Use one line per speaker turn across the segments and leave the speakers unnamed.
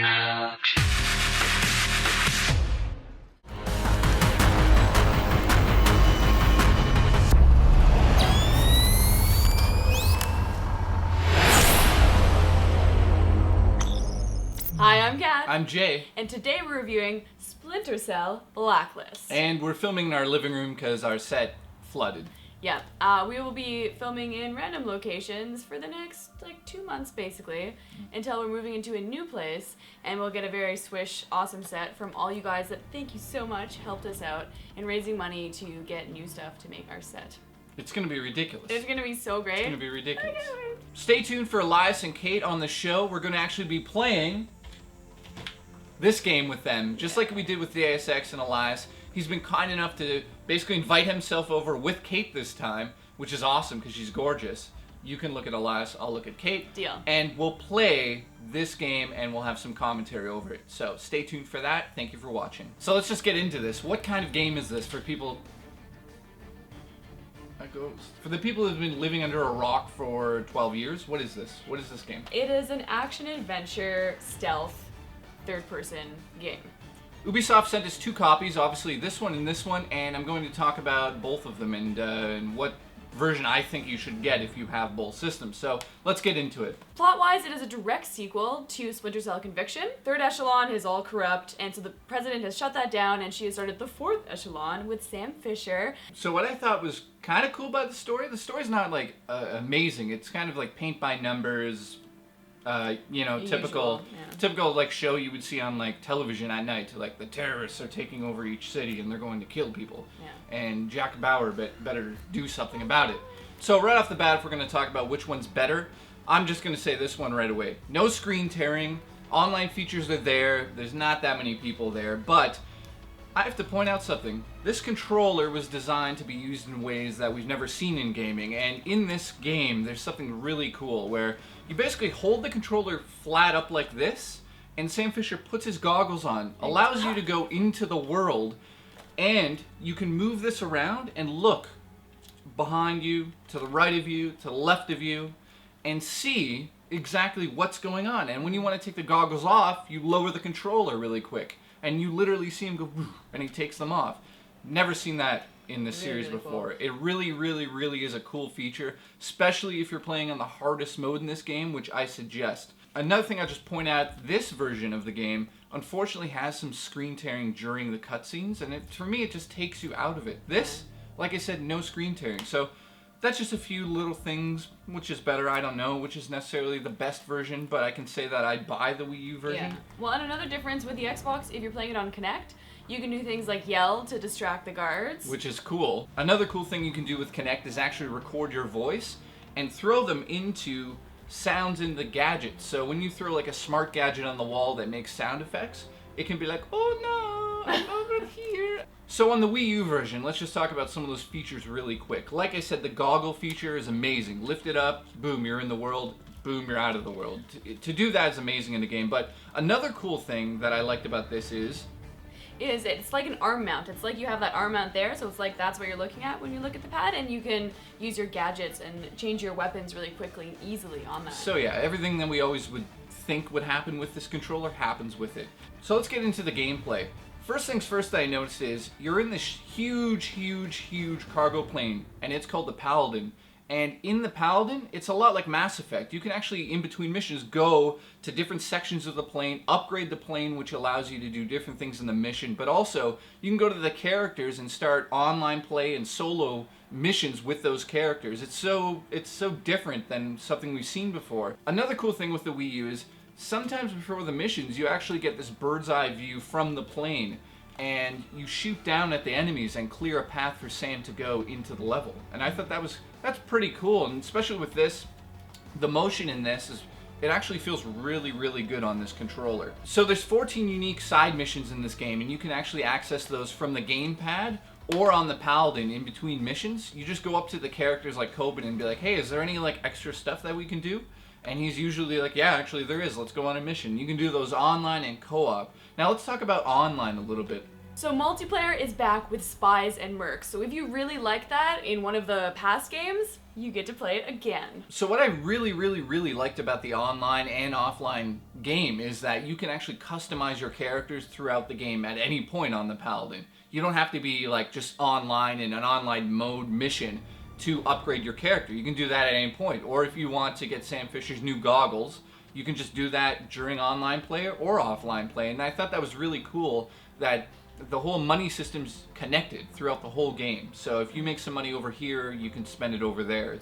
Hi, I'm Kat.
I'm Jay.
And today we're reviewing Splinter Cell Blacklist.
And we're filming in our living room because our set flooded.
Yeah, we will be filming in random locations for the next 2 months basically until we're moving into a new place, and we'll get a very swish awesome set from all you guys that, thank you so much, helped us out in raising money to get new stuff to make our set.
It's going to be ridiculous.
It's going to be so great.
It's going to be ridiculous. Stay tuned for Elias and Kate on the show. We're going to actually be playing this game with them, just like we did with the ASX and Elias. He's been kind enough to basically invite himself over with Kate this time, which is awesome because she's gorgeous. You can look at Elias, I'll look at Kate.
Deal.
And we'll play this game and we'll have some commentary over it. So stay tuned for that. Thank you for watching. So let's just get into this. What kind of game is this for people? For the people who've been living under a rock for 12 years, what is this? What is this game?
It is an action-adventure stealth third-person game.
Ubisoft sent us 2 copies, obviously this one, and I'm going to talk about both of them and what version I think you should get if you have both systems. So let's get into it.
Plot-wise, it is a direct sequel to Splinter Cell Conviction. Third Echelon is all corrupt, and so the president has shut that down, and she has started the Fourth Echelon with Sam Fisher.
So what I thought was kind of cool about the story's not amazing. It's kind of like paint by numbers, typical show you would see on television at night. The terrorists are taking over each city and they're going to kill people.
Yeah.
And Jack Bauer better do something about it. So right off the bat, if we're going to talk about which one's better, I'm just going to say this one right away. No screen tearing. Online features are there. There's not that many people there, but I have to point out something. This controller was designed to be used in ways that we've never seen in gaming, and in this game there's something really cool where you basically hold the controller flat up like this, and Sam Fisher puts his goggles on, allows you to go into the world, and you can move this around and look behind you, to the right of you, to the left of you, and see exactly what's going on. And when you want to take the goggles off, you lower the controller really quick, and you literally see him go, and he takes them off. Never seen that in this series before. Cool. It really is a cool feature, especially if you're playing on the hardest mode in this game, which I suggest. Another thing I'll just point out, this version of the game unfortunately has some screen tearing during the cutscenes, and for me it just takes you out of it. This, like I said, no screen tearing. So that's just a few little things. Which is better? I don't know which is necessarily the best version, but I can say that I'd buy the Wii U version.
Yeah. Well, and another difference with the Xbox, if you're playing it on Kinect, you can do things like yell to distract the guards.
Which is cool. Another cool thing you can do with Kinect is actually record your voice and throw them into sounds in the gadget. So when you throw a smart gadget on the wall that makes sound effects, it can be like, oh no, I'm over here. So on the Wii U version, let's just talk about some of those features really quick. Like I said, the goggle feature is amazing. Lift it up, boom, you're in the world, boom, you're out of the world. To do that is amazing in the game. But another cool thing that I liked about this is
it's like an arm mount. It's like you have that arm mount there, so it's like that's what you're looking at when you look at the pad, and you can use your gadgets and change your weapons really quickly and easily on that.
So yeah, everything that we always would think would happen with this controller happens with it. So let's get into the gameplay. First things first that I noticed is you're in this huge cargo plane, and it's called the Paladin. And in the Paladin, it's a lot like Mass Effect. You can actually, in between missions, go to different sections of the plane, upgrade the plane, which allows you to do different things in the mission, but also you can go to the characters and start online play and solo missions with those characters. It's so different than something we've seen before. Another cool thing with the Wii U is sometimes before the missions, you actually get this bird's eye view from the plane, and you shoot down at the enemies and clear a path for Sam to go into the level. And I thought that's pretty cool, and especially with this, the motion in this it actually feels really good on this controller. So there's 14 unique side missions in this game, and you can actually access those from the gamepad or on the Paladin in between missions. You just go up to the characters like Coben and be like, hey, is there any extra stuff that we can do? And he's usually like, yeah, actually there is, let's go on a mission. You can do those online and co-op. Now let's talk about online a little bit.
So multiplayer is back with spies and mercs. So if you really like that in one of the past games, you get to play it again.
So what I really, really, really liked about the online and offline game is that you can actually customize your characters throughout the game at any point on the Paladin. You don't have to be like just online in an online mode mission to upgrade your character. You can do that at any point. Or if you want to get Sam Fisher's new goggles, you can just do that during online play or offline play. And I thought that was really cool that the whole money system's connected throughout the whole game. So if you make some money over here, you can spend it over there.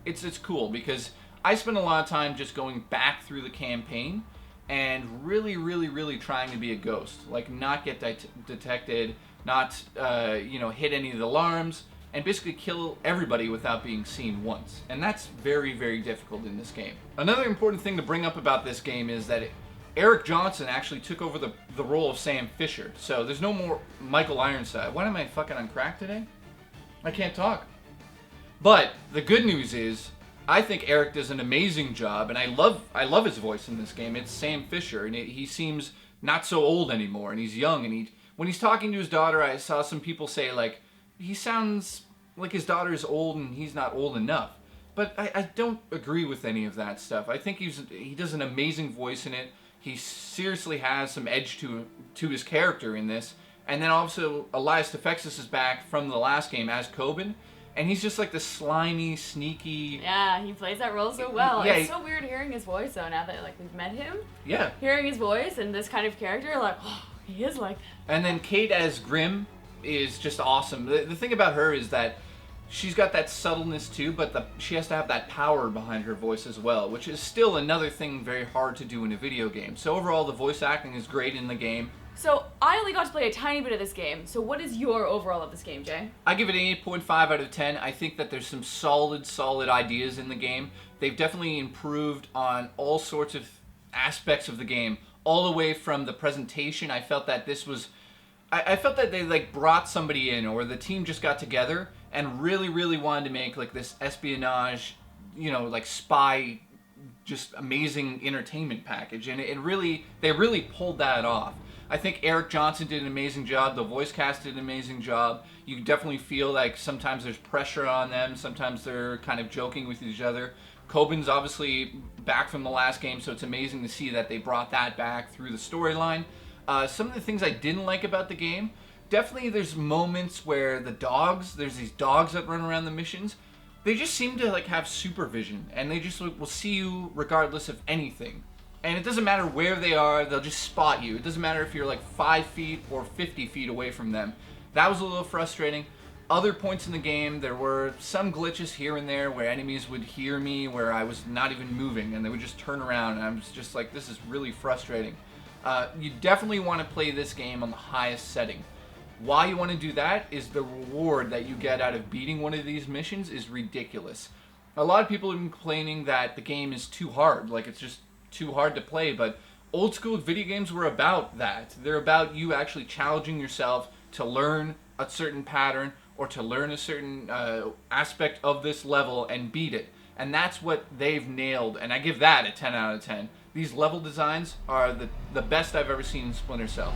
It's cool because I spend a lot of time just going back through the campaign and really, really, really trying to be a ghost. Like not get detected, not hit any of the alarms, and basically kill everybody without being seen once. And that's very, very difficult in this game. Another important thing to bring up about this game is that Eric Johnson actually took over the role of Sam Fisher. So there's no more Michael Ironside. Why am I fucking on crack today? I can't talk. But the good news is, I think Eric does an amazing job, and I love his voice in this game. It's Sam Fisher, and he seems not so old anymore, and he's young, and when he's talking to his daughter, I saw some people say, like, he sounds like his daughter is old and he's not old enough. But I don't agree with any of that stuff. I think he does an amazing voice in it. He seriously has some edge to his character in this. And then also, Elias Tefexis is back from the last game as Coben. And he's just like the slimy, sneaky...
Yeah, he plays that role so well.
Yeah,
it's so weird hearing his voice, though, now that like we've met him.
Yeah.
Hearing his voice and this kind of character, like, oh, he is like that.
And then Kate as Grimm is just awesome. The thing about her is that she's got that subtleness too, but she has to have that power behind her voice as well, which is still another thing very hard to do in a video game. So overall, the voice acting is great in the game.
So I only got to play a tiny bit of this game. So what is your overall of this game, Jay?
I give it an 8.5 out of 10. I think that there's some solid ideas in the game. They've definitely improved on all sorts of aspects of the game, all the way from the presentation. I felt that this was... I felt that they like brought somebody in, or the team just got together and really, really wanted to make like this espionage, like spy, just amazing entertainment package, and they really pulled that off. I think Eric Johnson did an amazing job. The voice cast did an amazing job. You definitely feel like sometimes there's pressure on them. Sometimes they're kind of joking with each other. Coben's obviously back from the last game, so it's amazing to see that they brought that back through the storyline. Some of the things I didn't like about the game, definitely there's moments where there's these dogs that run around the missions. They just seem to like have supervision, and they just will see you regardless of anything. And it doesn't matter where they are, they'll just spot you. It doesn't matter if you're like 5 feet or 50 feet away from them. That was a little frustrating. Other points in the game, there were some glitches here and there where enemies would hear me, where I was not even moving, and they would just turn around, and I was just like, this is really frustrating. You definitely want to play this game on the highest setting. Why you want to do that is the reward that you get out of beating one of these missions is ridiculous. A lot of people have been complaining that the game is too hard, like it's just too hard to play, but old school video games were about that. They're about you actually challenging yourself to learn a certain pattern or to learn a certain aspect of this level and beat it. And that's what they've nailed, and I give that a 10 out of 10. These level designs are the best I've ever seen in Splinter Cell.